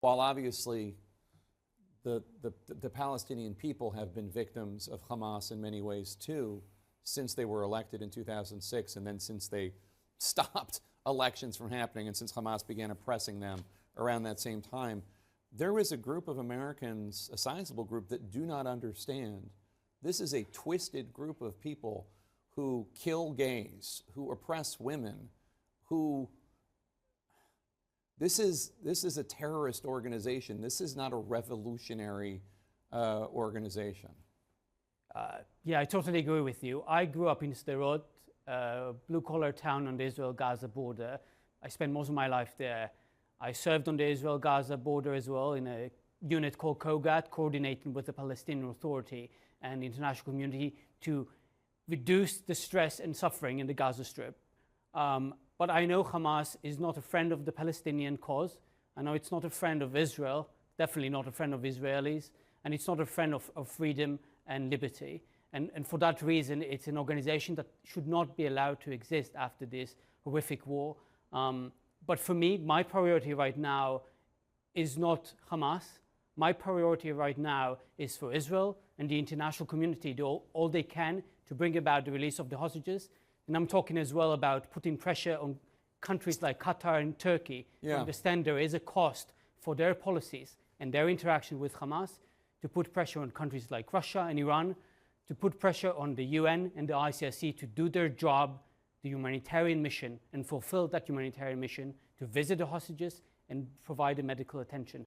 while obviously the Palestinian people have been victims of Hamas in many ways too, since they were elected in 2006, and then since they stopped elections from happening, and since Hamas began oppressing them around that same time, there is a group of Americans, a sizable group, that do not understand. This is a twisted group of people who kill gays, who oppress women, who... This is a terrorist organization. This is not a revolutionary organization. Yeah, I totally agree with you. I grew up in Sderot, a blue-collar town on the Israel-Gaza border. I spent most of my life there. I served on the Israel-Gaza border as well in a unit called COGAT, coordinating with the Palestinian Authority and the international community to reduce the stress and suffering in the Gaza Strip. But I know Hamas is not a friend of the Palestinian cause. I know it's not a friend of Israel, definitely not a friend of Israelis, and it's not a friend of freedom and liberty. And for that reason, it's an organization that should not be allowed to exist after this horrific war. But for me, my priority right now is not Hamas. My priority right now is for Israel and the international community to do all they can to bring about the release of the hostages. And I'm talking as well about putting pressure on countries like Qatar and Turkey to understand there is a cost for their policies and their interaction with Hamas, to put pressure on countries like Russia and Iran, to put pressure on the UN and the ICRC to do their job, the humanitarian mission, and fulfill that humanitarian mission to visit the hostages and provide the medical attention.